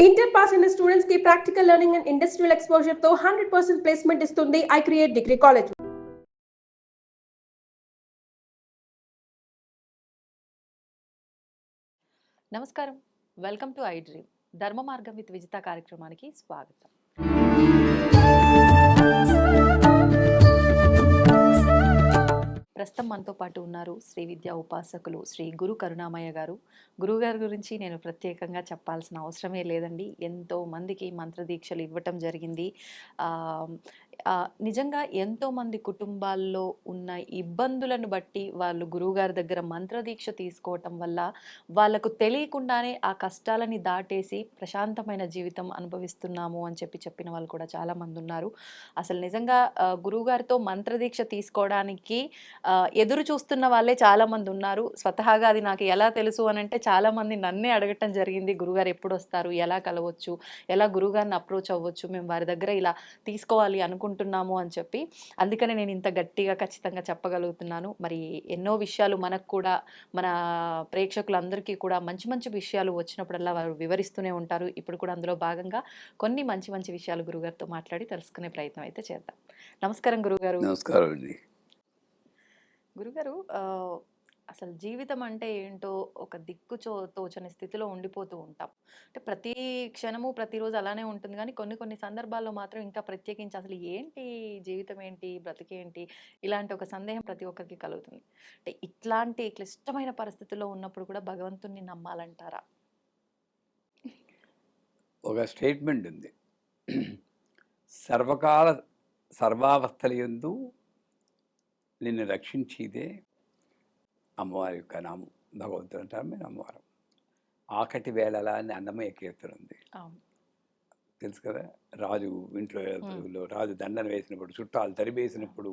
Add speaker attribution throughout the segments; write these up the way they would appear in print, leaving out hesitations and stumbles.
Speaker 1: Inter pass అయిన students కి practical learning and industrial exposure తో 100% ప్లేస్మెంట్ ఇస్తుంది ఐ క్రియేట్ డిగ్రీ కాలేజ్.
Speaker 2: నమస్కారం, వెల్కమ్ టు ఐ డ్రీమ్. ధర్మ మార్గం విత్ విజిత కార్యక్రమానికి స్వాగతం. ప్రస్తుతం మనతో పాటు ఉన్నారు శ్రీ విద్యా ఉపాసకులు శ్రీ గురు కరుణామయ్య గారు. గురువుగారి గురించి నేను ప్రత్యేకంగా చెప్పాల్సిన అవసరమే లేదండి. ఎంతో మందికి మంత్రదీక్షలు ఇవ్వటం జరిగింది. నిజంగా ఎంతోమంది కుటుంబాల్లో ఉన్న ఇబ్బందులను బట్టి వాళ్ళు గురువుగారి దగ్గర మంత్రదీక్ష తీసుకోవటం వల్ల వాళ్ళకు తెలియకుండానే ఆ కష్టాలని దాటేసి ప్రశాంతమైన జీవితం అనుభవిస్తున్నాము అని చెప్పిన వాళ్ళు కూడా చాలామంది ఉన్నారు. అసలు నిజంగా గురువుగారితో మంత్రదీక్ష తీసుకోవడానికి ఎదురు చూస్తున్న వాళ్ళే చాలామంది ఉన్నారు. స్వతహాగా అది నాకు ఎలా తెలుసు అని అంటే చాలామంది నన్నే అడగటం జరిగింది, గురుగారు ఎప్పుడు వస్తారు, ఎలా కలవచ్చు, ఎలా గురుగారిని అప్రోచ్ అవ్వచ్చు, మేము వారి దగ్గర ఇలా తీసుకోవాలి అనుకుంటున్నాము అని చెప్పి. అందుకనే నేను ఇంత గట్టిగా ఖచ్చితంగా చెప్పగలుగుతున్నాను. మరి ఎన్నో విషయాలు మనకు కూడా, మన ప్రేక్షకులందరికీ కూడా మంచి మంచి విషయాలు వచ్చినప్పుడల్లా వారు వివరిస్తూనే ఉంటారు. ఇప్పుడు కూడా అందులో భాగంగా కొన్ని మంచి మంచి విషయాలు గురుగారితో మాట్లాడి తెలుసుకునే ప్రయత్నం అయితే చేద్దాం. నమస్కారం గురుగారు.
Speaker 3: నమస్కారం అండి.
Speaker 2: గురుగారు, అసలు జీవితం అంటే ఏంటో ఒక తోచని స్థితిలో ఉండిపోతూ ఉంటాం. అంటే ప్రతి క్షణము ప్రతిరోజు అలానే ఉంటుంది, కానీ కొన్ని కొన్ని సందర్భాల్లో మాత్రం ఇంకా ప్రత్యేకించి అసలు ఏంటి జీవితం, ఏంటి బ్రతికేంటి, ఇలాంటి ఒక సందేహం ప్రతి ఒక్కరికి కలుగుతుంది. అంటే ఇట్లాంటి క్లిష్టమైన పరిస్థితుల్లో ఉన్నప్పుడు కూడా భగవంతుణ్ణి నమ్మాలంటారా?
Speaker 3: ఒక స్టేట్మెంట్ ఉంది, సర్వకాల సర్వావస్థలయందు నిన్ను రక్షించేదే అమ్మవారి యొక్క నామం. భగవంతుడు అంటారు, మీరు అమ్మవారు. ఆకటి వేళలా అని అన్నమయ్య కీర్తన ఉంది, తెలుసు కదా. రాజు ఇంట్లో రాజు దండన వేసినప్పుడు, చుట్టాలు తరివేసినప్పుడు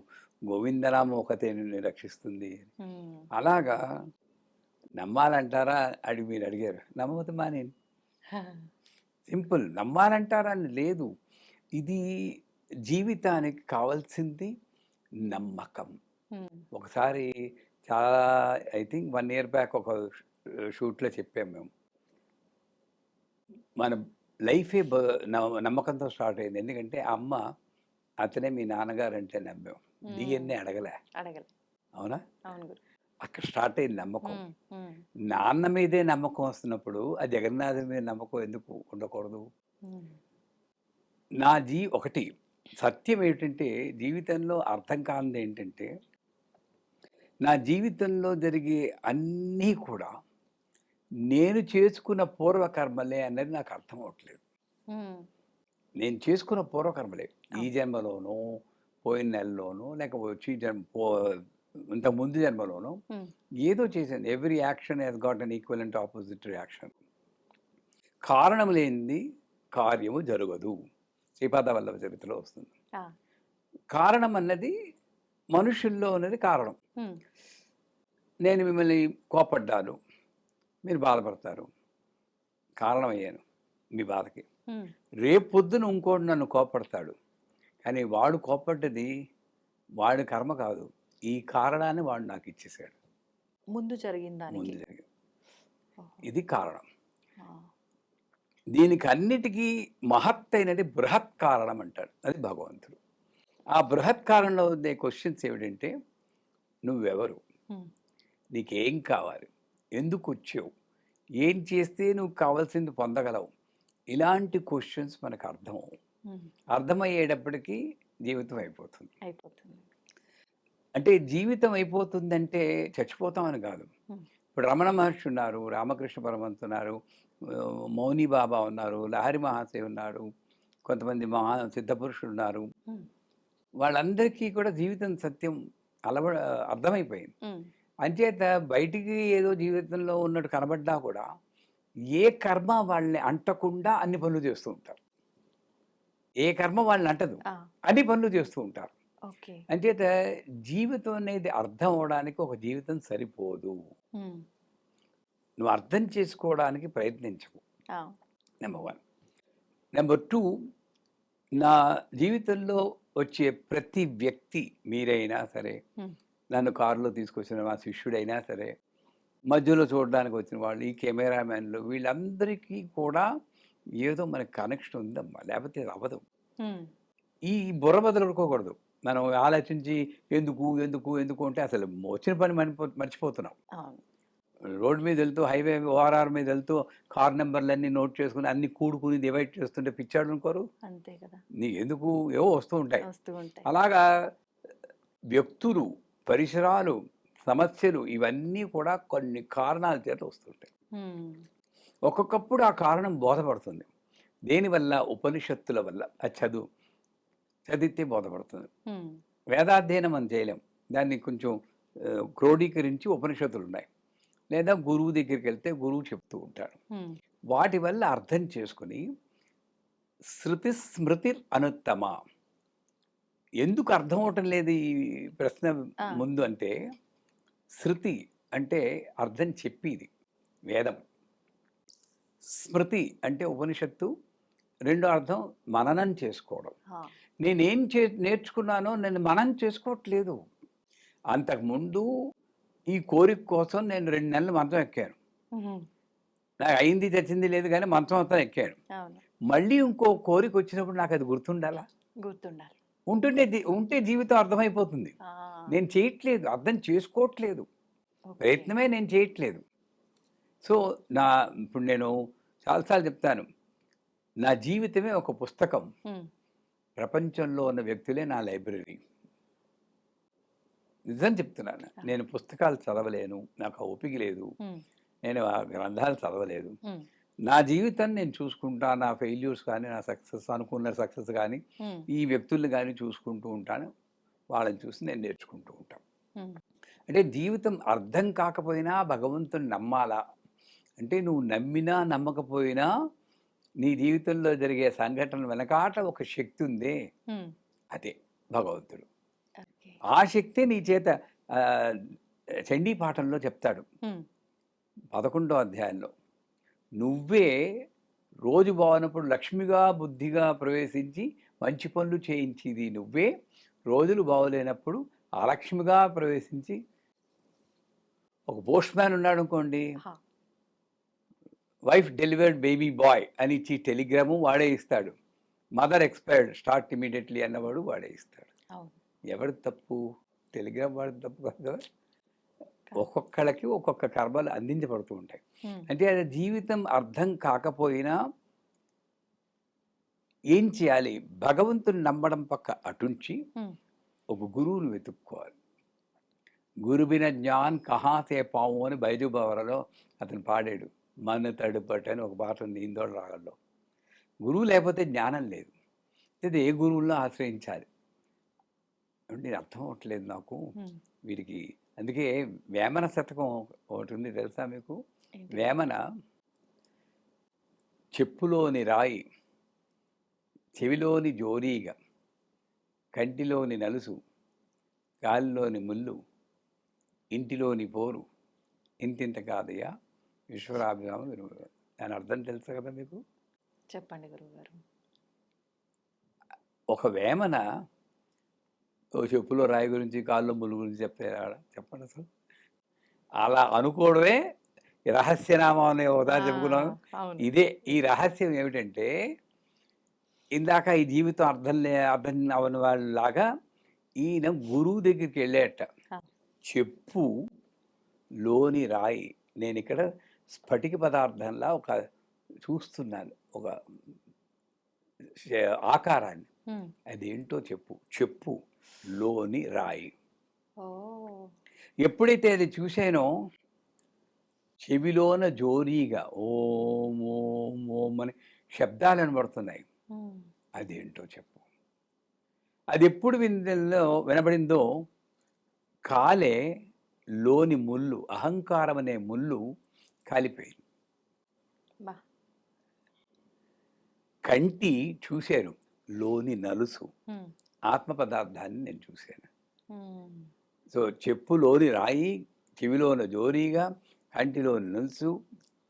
Speaker 3: గోవిందనామం ఒకతే నిన్ను రక్షిస్తుంది. అలాగా నమ్మాలంటారా అని మీరు అడిగారు. నమ్మవద్దు మానేను, సింపుల్. నమ్మాలంటారా అని లేదు. ఇది జీవితానికి కావాల్సింది నమ్మకం. ఒకసారి చాలా, ఐ థింక్ 1 year బ్యాక్ ఒక షూట్లో చెప్పాము మేము, మన లైఫే నమ్మకంతో స్టార్ట్ అయింది. ఎందుకంటే అమ్మ అతనే మీ నాన్నగారు అంటే నమ్మాం, డిఎన్ఏ అడగలే. అవునా? అక్కడ స్టార్ట్ అయింది నమ్మకం. నాన్న మీదే నమ్మకం వస్తున్నప్పుడు ఆ జగన్నాథుడి మీద నమ్మకం ఎందుకు ఉండకూడదు? ఒకటి సత్యం ఏంటంటే, జీవితంలో అర్థం కానిది ఏంటంటే, నా జీవితంలో జరిగే అన్నీ కూడా నేను చేసుకున్న పూర్వకర్మలే అన్నది నాకు అర్థం అవట్లేదు. నేను చేసుకున్న పూర్వకర్మలే, ఈ జన్మలోనూ, పోయిన నెలలోనూ, లేక వచ్చి ఇంత ముందు జన్మలోనూ ఏదో చేశాను. Every action has got an equivalent opposite reaction. కారణం లేనిది కార్యము జరగదు, శ్రీపాద వల్లభ చరిత్రలో వస్తుంది. కారణం అన్నది మనుషుల్లో ఉన్నది కారణం. నేను మిమ్మల్ని కోపడ్డాను, మీరు బాధపడతారు, కారణం అయ్యాను మీ బాధకి. రేపు పొద్దున ఇంకోటి నన్ను కోపడతాడు, కానీ వాడు కోపడ్డది వాడి కర్మ కాదు, ఈ కారణాన్ని వాడు నాకు ఇచ్చేసాడు,
Speaker 2: ముందు జరిగింది.
Speaker 3: ఇది కారణం. దీనికి అన్నిటికీ మహత్తైనది బృహత్ కారణం అంటాడు, అది భగవంతుడు. ఆ బృహత్ కారణంలో ఉండే క్వశ్చన్స్ ఏమిటంటే, నువ్వెవరు, నీకేం కావాలి, ఎందుకు వచ్చావు, ఏం చేస్తే నువ్వు కావాల్సింది పొందగలవు, ఇలాంటి క్వశ్చన్స్ మనకు అర్థమయ్యేటప్పటికీ జీవితం అయిపోతుంది. అంటే జీవితం అయిపోతుందంటే చచ్చిపోతామని కాదు. ఇప్పుడు రమణ మహర్షి ఉన్నారు, రామకృష్ణ పరమంత్ ఉన్నారు, మౌని బాబా ఉన్నారు, లహరి మహాశయ ఉన్నారు, కొంతమంది సిద్ధపురుషులు ఉన్నారు. వాళ్ళందరికీ కూడా జీవితం సత్యం అర్థమైపోయింది. అంచేత బయటికి ఏదో జీవితంలో ఉన్నట్టు కనబడ్డా కూడా ఏ కర్మ వాళ్ళని అంటకుండా అన్ని పనులు చేస్తూ ఉంటారు. ఏ కర్మ వాళ్ళని అంటదు, అన్ని పనులు చేస్తూ ఉంటారు. అంచేత జీవితం అనేది అర్థం అవడానికి ఒక జీవితం సరిపోదు. నువ్వు అర్థం చేసుకోవడానికి ప్రయత్నించవు, నెంబర్ 1. నెంబర్ 2, నా జీవితంలో వచ్చే ప్రతి వ్యక్తి, మీరైనా సరే, నన్ను కారులో తీసుకొచ్చిన మా శిష్యుడైనా సరే, మధ్యలో చూడడానికి వచ్చిన వాళ్ళు, ఈ కెమెరామెన్లు, వీళ్ళందరికీ కూడా ఏదో మనకి కనెక్షన్ ఉందమ్మా, లేకపోతే ఇది అవ్వదు.
Speaker 2: ఉమ్,
Speaker 3: ఈ బుర్ర బదులుకోకూడదు. మనం ఆలోచించి ఎందుకు, ఎందుకు, ఎందుకు అంటే అసలు వచ్చిన పని మర్చిపోతున్నాం.
Speaker 2: అవును.
Speaker 3: రోడ్ మీద వెళ్తూ హైవే ఓఆర్ఆర్ మీద వెళ్తూ కార్ నెంబర్లన్నీ నోట్ చేసుకుని అన్ని కూడుకుని డివైడ్ చేస్తుంటే పిచ్చాడు అనుకోరు.
Speaker 2: అంతే కదా,
Speaker 3: నీ ఎందుకు ఏవో వస్తూ ఉంటాయి.
Speaker 2: వస్తూ ఉంటాయి.
Speaker 3: అలాగా వ్యక్తులు, పరిసరాలు, సమస్యలు ఇవన్నీ కూడా కొన్ని కారణాల చేత వస్తుంటాయి.
Speaker 2: ఉమ్,
Speaker 3: ఒక్కొక్కప్పుడు ఆ కారణం బోధపడుతుంది. దేనివల్ల? ఉపనిషత్తుల వల్ల. అది చదివితే బోధపడుతుంది.
Speaker 2: ఉమ్,
Speaker 3: వేదాధ్యయనం మనం చేయలేం. దాన్ని కొంచెం క్రోడీకరించి ఉపనిషత్తులు ఉన్నాయి. లేదా గురువు దగ్గరికి వెళ్తే గురువు చెప్తూ ఉంటాడు.
Speaker 2: ఉమ్,
Speaker 3: వాటి వల్ల అర్థం చేసుకుని శృతి స్మృతి అనుత్తమ. ఎందుకు అర్థం అవటం లేదు ఈ ప్రశ్న
Speaker 2: ఆ.
Speaker 3: ముందు అంటే, శృతి అంటే అర్థం చెప్పేది వేదం, స్మృతి అంటే ఉపనిషత్తు, రెండో అర్థం మననం చేసుకోవడం.
Speaker 2: ఆ,
Speaker 3: నేనేం నేర్చుకున్నానో నేను మననం చేసుకోవట్లేదు. అంతకుముందు ఈ కోరిక కోసం నేను 2 నెలలు మంచం ఎక్కాను.
Speaker 2: ఉమ్,
Speaker 3: నాకు అయింది చచ్చింది లేదు కానీ మంచం అంతా ఎక్కాను.
Speaker 2: అవును,
Speaker 3: మళ్ళీ ఇంకో కోరిక వచ్చినప్పుడు నాకు అది గుర్తుండాలా?
Speaker 2: గుర్తుండాలి.
Speaker 3: ఉంటే జీవితం అర్థమైపోతుంది.
Speaker 2: ఆ,
Speaker 3: నేను చేయట్లేదు, అర్థం చేసుకోవట్లేదు,
Speaker 2: ఓకే.
Speaker 3: ప్రయత్నమే నేను చేయట్లేదు. సో ఇప్పుడు నేను చాలాసార్లు చెప్తాను, నా జీవితమే ఒక పుస్తకం.
Speaker 2: ఉమ్,
Speaker 3: ప్రపంచంలో ఉన్న వ్యక్తులే నా లైబ్రరీ. నిజం చెప్తున్నాను. నేను పుస్తకాలు చదవలేను, నాకు ఆ ఓపిక లేదు,
Speaker 2: ఉమ్,
Speaker 3: నేను ఆ గ్రంథాలు చదవలేదు.
Speaker 2: ఉమ్,
Speaker 3: నా జీవితం నేను చూసుకుంటా, నా ఫెయిల్యూర్స్ కానీ, నా సక్సెస్, అనుకున్న సక్సెస్ కానీ,
Speaker 2: ఉమ్,
Speaker 3: ఈ వ్యక్తుల్ని కానీ చూసుకుంటూ ఉంటాను. వాళ్ళని చూసి నేను నేర్చుకుంటూ ఉంటాను.
Speaker 2: ఉమ్,
Speaker 3: అంటే జీవితం అర్థం కాకపోయినా భగవంతుని నమ్మాలా అంటే, నువ్వు నమ్మినా నమ్మకపోయినా నీ జీవితంలో జరిగే సంఘటన వెనకాట ఒక శక్తి ఉందే,
Speaker 2: ఉమ్,
Speaker 3: అదే భగవంతుడు.
Speaker 2: ఓకే.
Speaker 3: ఆ శక్తి నీ చేత ఆ, చండీ పాఠంలో చెప్తాడు
Speaker 2: ఉమ్,
Speaker 3: 11వ అధ్యాయంలో. నువ్వే రోజు బాగున్నప్పుడు లక్ష్మిగా బుద్ధిగా ప్రవేశించి మంచి పనులు చేయించేది నువ్వే, రోజులు బాగోలేనప్పుడు అలక్ష్మిగా ప్రవేశించి, ఒక పోస్ట్ మ్యాన్ ఉన్నాడు అనుకోండి,
Speaker 2: హా,
Speaker 3: వైఫ్ డెలివర్డ్ బేబీ బాయ్ అని ఇచ్చి టెలిగ్రాము వాడే ఇస్తాడు. మదర్ ఎక్స్పైర్డ్ స్టార్ట్ ఇమీడియట్లీ అన్నవాడు వాడే ఇస్తాడు.
Speaker 2: అవును,
Speaker 3: ఎవరి తప్పు? టెలిగ్రామ్ వాడి తప్పు కాదు కదా. ఒక్కొక్కళ్ళకి ఒక్కొక్క కర్మలు అందించబడుతూ ఉంటాయి.
Speaker 2: ఉమ్,
Speaker 3: అంటే అది జీవితం అర్థం కాకపోయినా ఏం చేయాలి? భగవంతుని నమ్మడం పక్క అటుంచి
Speaker 2: ఉమ్,
Speaker 3: ఒక గురువుని వెతుక్కోవాలి. గురువిన జ్ఞాన్ కహాసే పాము అని బైజు బావరలో అతను పాడాడు. మన తడుపట్ అని ఒక పాట ఉంది ఇందోళ రాగంలో. గురువు లేకపోతే జ్ఞానం లేదు. ఇది ఏ గురువుల్లో ఆశ్రయించాలి అంటే అర్థం అవ్వట్లేదు నాకు
Speaker 2: ఉమ్,
Speaker 3: వీరికి. అందుకే వేమన శతకం ఒకటి ఉంది తెలుసా మీకు?
Speaker 2: ఏంటి?
Speaker 3: వేమన చెప్పులోని రాయి, చెవిలోని జోరీగ, కంటిలోని నలుసు, గాలిలోని ముళ్ళు, ఇంటిలోని పోరు, ఇంతింత కాదయ్యా విశ్వరాభిరామ వినుడు. దాని అర్థం తెలుసు కదా మీకు?
Speaker 2: చెప్పండి గురువుగారు.
Speaker 3: ఒక వేమన ఓ చెప్పులో రాయి గురించి, కాళ్ళలో ముళ్ళు గురించి చెప్పండి అసలు. అలా అనుకోవడమే రహస్యనామం అనే ఉదాహరణ చెప్పుకున్నాను.
Speaker 2: అవును,
Speaker 3: ఇదే ఈ రహస్యం ఏమిటంటే, ఇందాక ఈ జీవితం అర్థం అవని వాళ్ళలాగా ఈయన గురువు దగ్గరికి వెళ్ళేట.
Speaker 2: ఆ.
Speaker 3: చెప్పు లోని రాయి. నేను ఇక్కడ స్ఫటిక పదార్థంలా ఒక చూస్తున్నాను, ఒక ఆకారాన్ని.
Speaker 2: ఉమ్,
Speaker 3: అదేంటో చెప్పు లోని రాయి.
Speaker 2: ఓ,
Speaker 3: ఎప్పుడైతే అది చూశానో చెవిలోన జోరీగా ఓం ఓం ఓం అని శబ్దాలు వినబడుతున్నాయి.
Speaker 2: ఉమ్,
Speaker 3: అదేంటో చెప్పు. అది ఎప్పుడు వినబడిందో, కాలే లోని ముళ్ళు, అహంకారం అనే ముళ్ళు కాలిపోయింది.
Speaker 2: బా,
Speaker 3: కంటి చూశాను లోని నలుసు,
Speaker 2: ఉమ్,
Speaker 3: ఆత్మ పదార్థాన్ని నేను చూశాను.
Speaker 2: ఉమ్,
Speaker 3: సో చెప్పులోని రాయి, చెవిలోని జోరీగా, కంటిలోని నలుసు,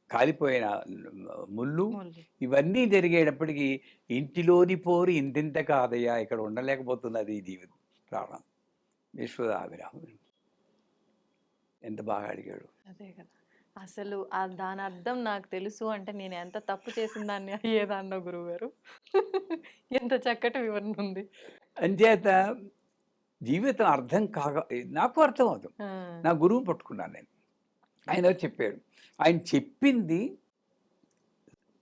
Speaker 3: కాలిపోయిన ముళ్ళు,
Speaker 2: ముళ్ళు.
Speaker 3: ఇవన్నీ జరిగేటప్పటికీ ఇంటిలోని పోరు ఇంతింత కాదయ్యా, ఇక్కడ ఉండలేకపోతున్నది ఈ జీవితం ప్రాణం. విశ్వదాభిరామ ఎంత బాగా అడిగాడు.
Speaker 2: అదే కదా, అసలు దాని అర్థం నాకు తెలుసు అంటే నేను ఎంత తప్పు చేసిన దాన్ని అయ్యేదాన్నో గురువుగారు. ఎంత చక్కటి వివరణ ఉంది.
Speaker 3: అంచేత జీవితం అర్థం నాకు అర్థం అవుతుంది.
Speaker 2: ఆ!
Speaker 3: నా గురువుని పట్టుకున్నాను నేను. ఆయన వచ్చి చెప్పాడు. ఆయన చెప్పింది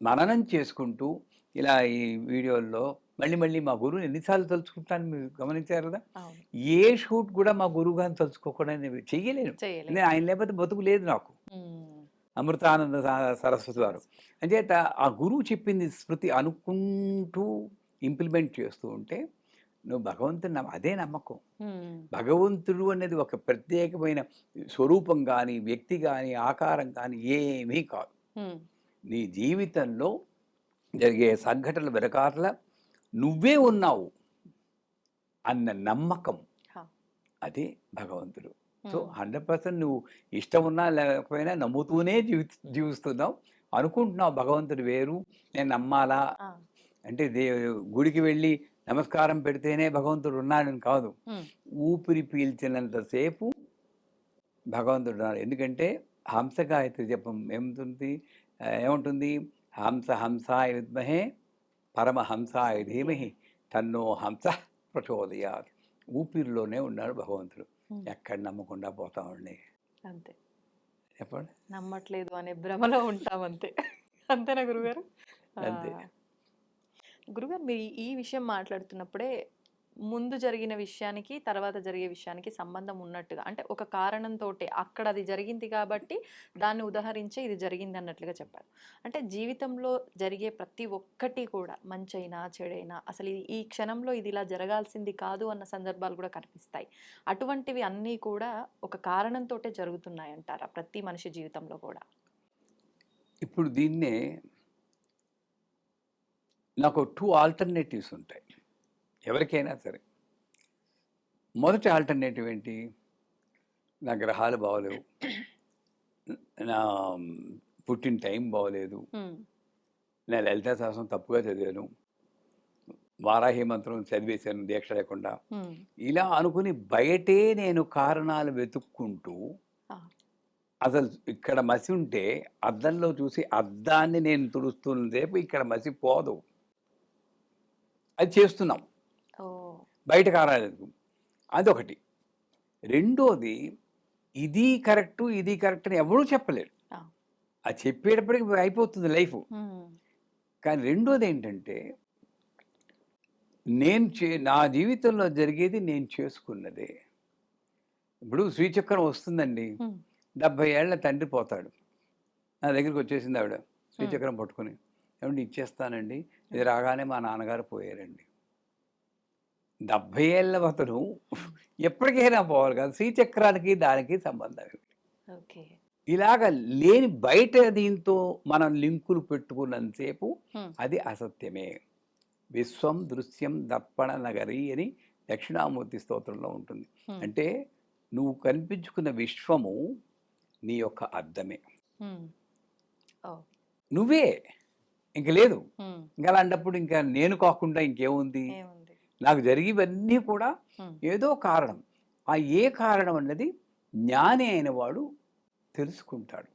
Speaker 3: మననం చేసుకుంటూ ఇలా ఈ వీడియోల్లో మళ్ళీ మళ్ళీ మా గురువుని ఎన్నిసార్లు తలుచుకుంటాను మీరు గమనించారు కదా.
Speaker 2: అవును.
Speaker 3: ఏ షూట్ కూడా మా గురువు గారిని తలుచుకోకుండా నేను చెయ్యలేను.
Speaker 2: చేయలేదు.
Speaker 3: నేను ఆయన లేకపోతే బతుకు లేదు నాకు. అమృతానంద సరస్వతి వారు. అంచేత ఆ గురువు చెప్పింది స్మృతి అనుకుంటూ ఇంప్లిమెంట్ చేస్తూ ఉంటే నువ్వు భగవంతుని అదే నమ్మకం. భగవంతుడు అనేది ఒక ప్రత్యేకమైన స్వరూపం కానీ వ్యక్తి కానీ ఆకారం కానీ ఏమీ కాదు. నీ జీవితంలో జరిగే సంఘటనల వెనకాల నువ్వే ఉన్నావు అన్న నమ్మకం, అదే భగవంతుడు. సో 100% నువ్వు ఇష్టం ఉన్నా లేకపోయినా నమ్ముతూనే జీవిస్తున్నావు. అనుకుంటున్నావు భగవంతుడు వేరు, నేను నమ్మాలా అంటే గుడికి వెళ్ళి నమస్కారం పెడితేనే భగవంతుడు ఉన్నాడని కాదు. ఊపిరి పీల్చినంతసేపు భగవంతుడు ఉన్నాడు. ఎందుకంటే హంస గాయత్రి జపం ఏముంటుంది? హంస హంసాయ విద్మహే పరమహంసాయ ధీమహి తన్నో హంస ప్రచోదయాత్. ఊపిరిలోనే ఉన్నాడు భగవంతుడు. ఎక్కడ నమ్మకుండా పోతామండి.
Speaker 2: అంతే,
Speaker 3: చెప్పండి.
Speaker 2: నమ్మట్లేదు అనే భ్రమలో ఉంటాం అంతే. అంతేనా గురుగారు?
Speaker 3: అంతే.
Speaker 2: గురుగారు, మీరు ఈ విషయం మాట్లాడుతున్నప్పుడే ముందు జరిగిన విషయానికి తర్వాత జరిగే విషయానికి సంబంధం ఉన్నట్టుగా, అంటే ఒక కారణంతో అక్కడ అది జరిగింది కాబట్టి దాన్ని ఉదాహరించే ఇది జరిగింది అన్నట్లుగా చెప్పారు. అంటే జీవితంలో జరిగే ప్రతి ఒక్కటి కూడా మంచైనా చెడైనా అసలు ఈ క్షణంలో ఇది ఇలా జరగాల్సింది కాదు అన్న సందర్భాలు కూడా కనిపిస్తాయి. అటువంటివి అన్నీ కూడా ఒక కారణంతో జరుగుతున్నాయి అంటారా ప్రతి మనిషి జీవితంలో కూడా?
Speaker 3: ఇప్పుడు దీన్నే నాకు 2 ఆల్టర్నేటివ్స్ ఉంటాయి ఎవరికైనా సరే. మొదటి ఆల్టర్నేటివ్ ఏంటి? నా గ్రహాలు బాగోలేవు, నా పుట్టిన టైం బాగోలేదు, నా లలితా సహస్రం తప్పుగా చదివాను, వారాహి మంత్రం చదివేశాను దీక్ష లేకుండా, ఇలా అనుకుని బయటే నేను కారణాలు వెతుక్కుంటూ, అసలు ఇక్కడ మసి ఉంటే అద్దంలో చూసి అద్దాన్ని నేను తుడుస్తున్నంతసేపు ఇక్కడ మసి పోదు. అది చేస్తున్నాం బయట కారణాలు. అదొకటి. రెండోది, ఇది కరెక్టు ఇది కరెక్ట్ అని ఎవరూ చెప్పలేరు. అది చెప్పేటప్పటికి అయిపోతుంది లైఫ్. కానీ రెండోది ఏంటంటే, నా జీవితంలో జరిగేది నేను చేసుకున్నదే. ఇప్పుడు శ్రీచక్రం వస్తుందండి. 70 ఏళ్ల తండ్రి పోతాడు. నా దగ్గరికి వచ్చేసింది ఆవిడ శ్రీచక్రం పట్టుకుని, ఏమంటే ఇచ్చేస్తానండి, ఇది రాగానే మా నాన్నగారు పోయారండి. 70 ఏళ్ళ అతను ఎప్పటికైనా పోవాలి కదా. శ్రీచక్రానికి దానికి సంబంధం ఏమిటి? ఇలాగ లేని బయట దీంతో మనం లింకులు పెట్టుకున్నంతసేపు అది అసత్యమే. విశ్వం దృశ్యం దర్పణ నగరి అని దక్షిణామూర్తి స్తోత్రంలో ఉంటుంది. అంటే నువ్వు కనిపించుకున్న విశ్వము నీ యొక్క అద్దమే, నువ్వే, ఇంక లేదు. ఇంకా అలాంటప్పుడు ఇంకా నేను కాకుండా ఇంకేముంది? నాకు జరిగివన్నీ కూడా ఏదో కారణం. ఆ ఏ కారణం అన్నది జ్ఞాని అయిన వాడు తెలుసుకుంటాడు.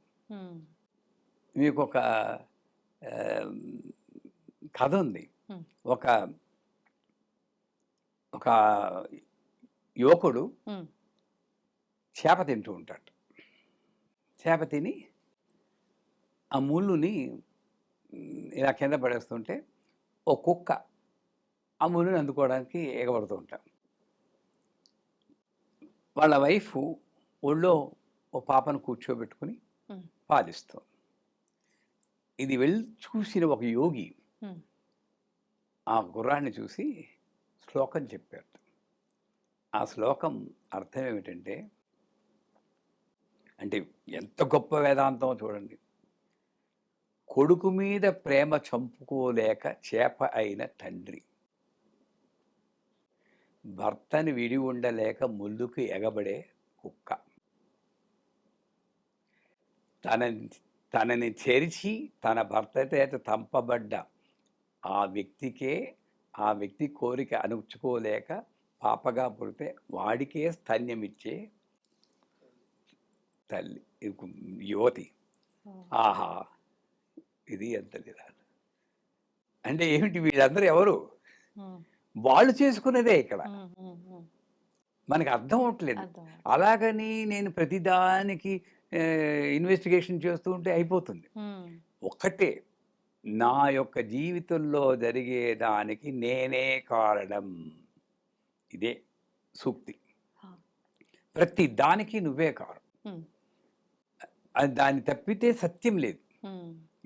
Speaker 3: మీకు ఒక కథ ఉంది. ఒక ఒక యువకుడు చేప తింటూ ఉంటాడు. చేప తిని ఆ ముళ్ళుని ఇలా కింద పడేస్తుంటే ఓ కుక్క ఆ ముళ్ళుని అందుకోవడానికి ఎగబడుతూ ఉంటాం. వాళ్ళ వైఫ్ ఒళ్ళో ఓ పాపను కూర్చోబెట్టుకుని పాలిస్తుంది. ఇది వెళ్ళి చూసిన ఒక యోగి ఆ గుర్రాన్ని చూసి శ్లోకం చెప్పారు. ఆ శ్లోకం అర్థం ఏమిటంటే, అంటే ఎంత గొప్ప వేదాంతం చూడండి. కొడుకు మీద ప్రేమ చంపుకోలేక చేప అయిన తండ్రి, భర్తని విడి ఉండలేక ముళ్ళుకు ఎగబడే కుక్క, తనని చెరిచి తన భర్త చేత తంపబడ్డ ఆ వ్యక్తి కోరిక అణుచుకోలేక పాపగా పుడితే వాడికే స్తన్యమిచ్చే తల్లి యువతి. ఆహా! ఇది ఎంత నిరాశ. అంటే ఏమిటి వీళ్ళందరూ ఎవరు? వాళ్ళు చేసుకున్నదే ఇక్కడ. మనకు అర్థం అవ్వట్లేదు.
Speaker 2: అర్థం
Speaker 3: అలాగని నేను ప్రతిదానికి ఇన్వెస్టిగేషన్ చేస్తూ ఉంటే అయిపోతుంది. ఒక్కటే, నా యొక్క జీవితంలో జరిగే దానికి నేనే కారణం. ఇదే సూక్తి. ప్రతి దానికి నువ్వే కారణం. అది దాన్ని తప్పితే సత్యం లేదు.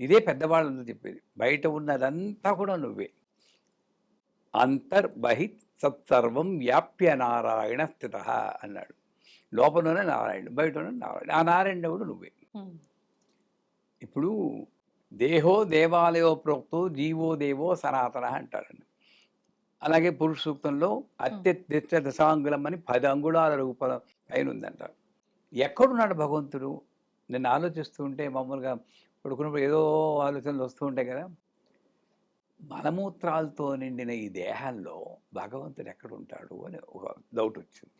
Speaker 3: ఇదే పెద్దవాళ్ళందరూ చెప్పేది. బయట ఉన్నదంతా కూడా నువ్వే. అంతర్బహిత్ సత్సర్వం వ్యాప్య నారాయణ స్థిత అన్నాడు. లోపలనే నారాయణుడు, బయట ఉన్న నారాయణ. ఆ నారాయణుడు నువ్వే. ఇప్పుడు దేహో దేవాలయో ప్రోక్తో జీవో దేవో సనాతన అంటారండి. అలాగే పురుష సూక్తంలో అత్యత్య దశాంగులం అని 10 అంగుళాల రూపం పైన ఉందంటారు. ఎక్కడున్నాడు భగవంతుడు? నేను ఆలోచిస్తూ ఉంటే మామూలుగా పడుకున్నప్పుడు ఏదో ఆలోచనలు వస్తూ ఉంటాయి కదా. మలమూత్రాలతో నిండిన ఈ దేహంలో భగవంతుడు ఎక్కడుంటాడు అని ఒక డౌట్ వచ్చింది.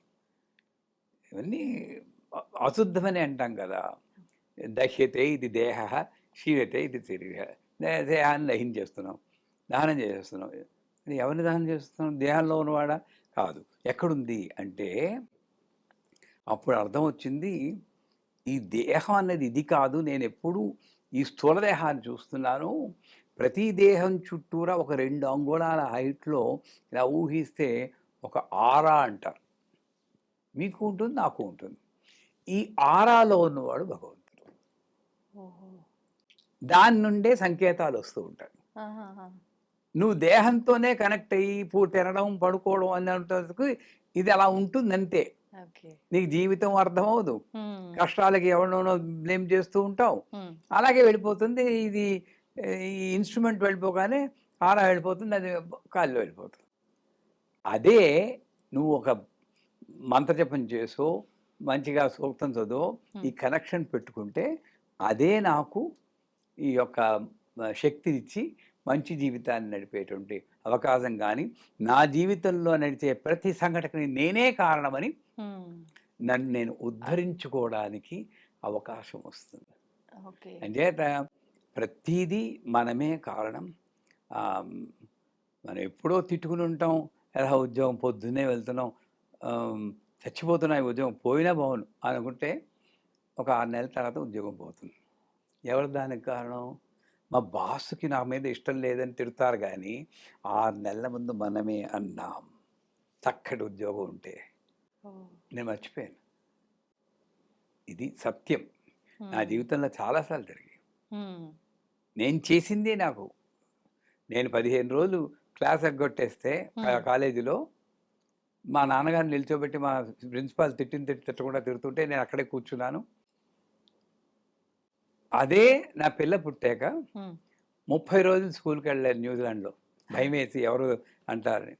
Speaker 3: ఇవన్నీ అశుద్ధమని అంటాం కదా. దహ్యతే ఇది దేహ, క్షీయతే ఇది శరీర. దేహాన్ని దహించేస్తున్నాం, దహనం చేసేస్తున్నాం. ఎవరిని దహనం చేస్తున్నాం? దేహంలో ఉన్నవాడా? కాదు. ఎక్కడుంది అంటే అప్పుడు అర్థం వచ్చింది, ఈ దేహం అన్నది ఇది కాదు. నేను ఎప్పుడు ఈ స్థూల దేహాన్ని చూస్తున్నాను. ప్రతి దేహం చుట్టూరా ఒక 2 అంగుళాల హైట్లో ఇలా ఊహిస్తే ఒక ఆరా అంటారు. మీకు ఉంటుంది, నాకు ఉంటుంది. ఈ ఆరాలో ఉన్నవాడు భగవంతుడు. దాని నుండే సంకేతాలు వస్తూ ఉంటాయి. నువ్వు దేహంతోనే కనెక్ట్ అయ్యి తినడం, పడుకోవడం అన్నంతకు ఇది అలా ఉంటుందంతే. నీకు జీవితం అర్థమవుదు. కష్టాలకి ఎవరినో బ్లేమ్ చేస్తూ ఉంటావు. అలాగే వెళ్ళిపోతుంది. ఇది ఈ ఇన్స్ట్రుమెంట్ వెళ్ళిపోగానే ఆరా వెళ్ళిపోతుంది, అది కాళ్ళు వెళ్ళిపోతుంది. అదే నువ్వు ఒక మంత్రజపం చేసో మంచిగా సూక్తం చదువు ఈ కనెక్షన్ పెట్టుకుంటే అదే నాకు ఈ యొక్క శక్తినిచ్చి మంచి జీవితాన్ని నడిపేటువంటి అవకాశం. కానీ నా జీవితంలో నడిచే ప్రతి సంఘటనకి నేనే కారణమని నన్ను నేను ఉద్ధరించుకోవడానికి అవకాశం వస్తుంది. అంచేత ప్రతిదీ మనమే కారణం. మనం ఎప్పుడో తిట్టుకుని ఉంటాం, ఎలా ఉద్యోగం పొద్దున్నే వెళ్తున్నాం, చచ్చిపోతున్నాయి, ఉద్యోగం పోయినా బాగుండు అనుకుంటే ఒక 6 నెలల తర్వాత ఉద్యోగం పోతుంది. ఎవరు దానికి కారణం? మా బాస్కి నా మీద ఇష్టం లేదని తిడతారు, కానీ 6 నెలల ముందు మనమే అన్నాం చక్కటి ఉద్యోగం ఉంటే. నేను మర్చిపోయాను. ఇది సత్యం. నా జీవితంలో చాలాసార్లు జరిగాయి. నేను చేసిందే నాకు. నేను 15 రోజులు క్లాస్ ఎగ్గొట్టేస్తే కాలేజీలో మా నాన్నగారిని నిల్చోబెట్టి మా ప్రిన్సిపాల్ తిట్టకుండా తిడుతుంటే నేను అక్కడే కూర్చున్నాను. అదే నా పిల్ల పుట్టాక 30 రోజులు స్కూల్కి వెళ్ళాను న్యూజిలాండ్లో, భయం వేసి ఎవరు అంటారని.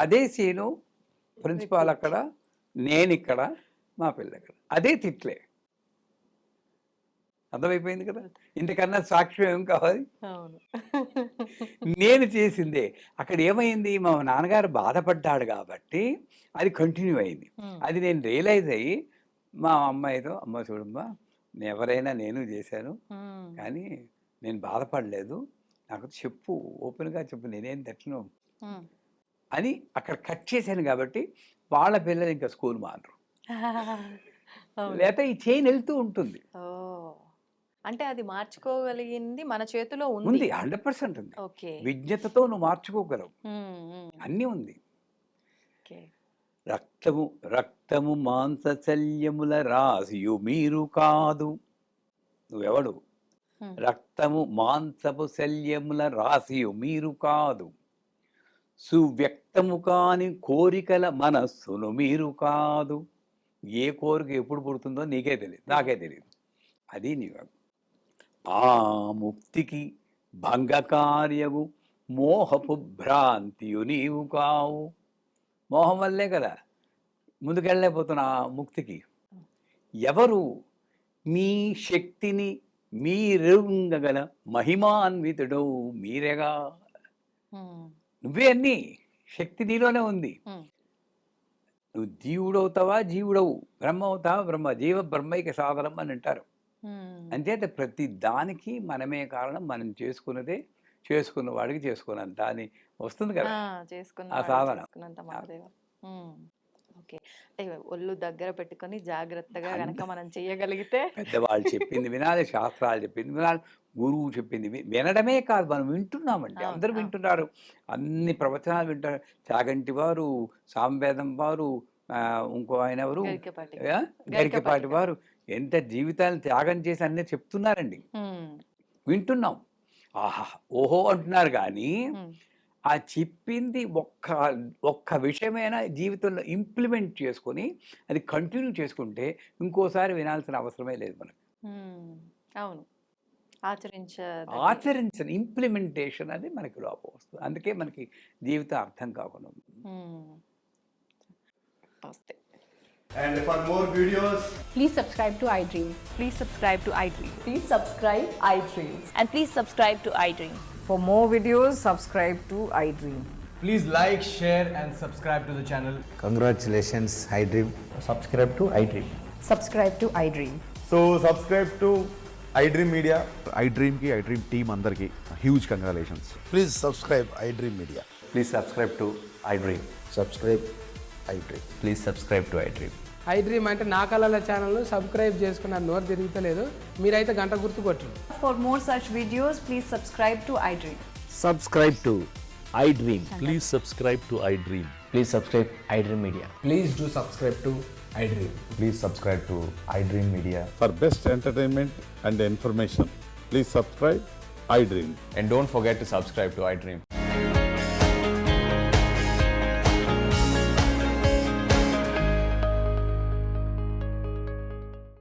Speaker 3: అదే సీను, ప్రిన్సిపాల్ అక్కడ, నేను ఇక్కడ, మా పిల్ల ఇక్కడ, అదే తిట్లే. అర్థమైపోయింది కదా. ఇంతకన్నా సాక్ష్యం ఏం కావాలి? నేను చేసిందే. అక్కడ ఏమైంది, మా నాన్నగారు బాధపడ్డాడు కాబట్టి అది కంటిన్యూ అయింది. అది నేను రియలైజ్ అయ్యి మా అమ్మాయితో, అమ్మ చూడమ్మా, ఎవరైనా నేను చేశాను, కానీ నేను బాధపడలేదు, నాకు చెప్పు, ఓపెన్గా చెప్పు, నేనేం తిట్టను అని అక్కడ కట్ చేశాను. కాబట్టి వాళ్ళ పిల్లలు ఇంకా స్కూల్ మానరు. లేకపోతే ఈ చైన్ వెళ్తూ ఉంటుంది.
Speaker 2: అంటే అది మార్చుకోగలిగింది మన చేతిలో
Speaker 3: ఉంది, 100% ఉంది. విజ్ఞతతో నువ్వు మార్చుకోగలవు. అన్నీ ఉంది. రక్తము మాంసశల్యముల రాశియు మీరు కాదు. నువ్వెవడు? రక్తము మాంసపు శల్యముల రాశియు మీరు కాదు. సువ్యక్తము కాని కోరికల మనస్సును మీరు కాదు. ఏ కోరిక ఎప్పుడు పుడుతుందో నీకే తెలియదు, నాకే తెలియదు. అది నీవు. ఆ ముక్తికి భంగకార్యము మోహపు భ్రాంతియు నీవు కావు. మోహం వల్లే కదా ముందుకెళ్ళలేకపోతున్నా ముక్తికి. ఎవరు? మీ శక్తిని మీరెరుంగగల మహిమాన్వితుడు మీరేగా. నువ్వే అన్నీ. శక్తి నీలోనే ఉంది. నువ్వు జీవుడవుతావా జీవుడవు, బ్రహ్మ అవుతావా బ్రహ్మ. జీవ బ్రహ్మైక సాధనం అని అంటారు. అంచేత ప్రతి దానికి మనమే కారణం. మనం చేసుకున్న వాడికి చేసుకున్నంత అని వస్తుంది కదా
Speaker 2: చేసుకున్న
Speaker 3: ఆ
Speaker 2: వాడికి
Speaker 3: సాధన.
Speaker 2: చేసుకున్నంత మహాదేవ. ఓకే. అంటే ఒళ్ళు దగ్గర పెట్టుకొని జాగ్రత్తగా గనక మనం చేయగలిగితే
Speaker 3: పెద్దవాళ్ళు చెప్పింది వినాలి, శాస్త్రాలు చెప్పింది వినాలి, గురువు చెప్పింది వినడమే కాదు, మనం వింటున్నామండి.
Speaker 2: అవును.
Speaker 3: అందరూ
Speaker 2: అవును.
Speaker 3: వింటున్నారు. అన్ని ప్రవచనాలు వింటారు. చాగంటి వారు, సామవేదం వారు, ఇంకో ఆయన ఎవరు,
Speaker 2: గరికపాటి
Speaker 3: గరికపాటి వారు ఎంత జీవితాలను త్యాగం చేసి అన్నీ చెప్తున్నారండి. వింటున్నాం. ఆహా! ఓహో! అంటున్నారు కానీ ఆ చెప్పింది ఒక్క విషయమైనా జీవితంలో ఇంప్లిమెంట్ చేసుకొని అది కంటిన్యూ చేసుకుంటే ఇంకోసారి వినాల్సిన అవసరమే లేదు మనకు.
Speaker 2: అవును.
Speaker 3: ఆచరించిన ఇంప్లిమెంటేషన్ అది మనకి లోపం వస్తుంది. అందుకే మనకి జీవితం అర్థం కాకుండా ఉంది.
Speaker 2: వస్తే
Speaker 4: And for more videos,
Speaker 5: Please subscribe to iDream.
Speaker 6: Please subscribe to iDream.
Speaker 5: Please subscribe iDream.
Speaker 6: And please subscribe to iDream.
Speaker 7: For more videos, subscribe to iDream.
Speaker 4: please like, share, and subscribe to the channel.
Speaker 8: Congratulations, iDream. Subscribe to iDream.
Speaker 5: Subscribe to iDream.
Speaker 4: So, subscribe to iDream Media.
Speaker 9: iDream team అందరికి huge congratulations.
Speaker 8: Please subscribe iDream Media.
Speaker 9: Please subscribe to iDream.
Speaker 8: Subscribe iDream.
Speaker 9: Please subscribe to iDream.
Speaker 10: iDream అంటే నా కళల ఛానల్ను subscribe చేసుకున్న నోరు తిరుగుతలేదు, మీరైతే గంట గుర్తు కొట్టండి.
Speaker 5: For more such videos, please subscribe to iDream.
Speaker 8: Subscribe to iDream.
Speaker 11: Please subscribe to iDream.
Speaker 8: Please subscribe iDream Media.
Speaker 4: Please do subscribe to iDream.
Speaker 9: Please subscribe to iDream Media.
Speaker 11: For best entertainment and information, please subscribe iDream.
Speaker 9: And don't forget to subscribe to iDream.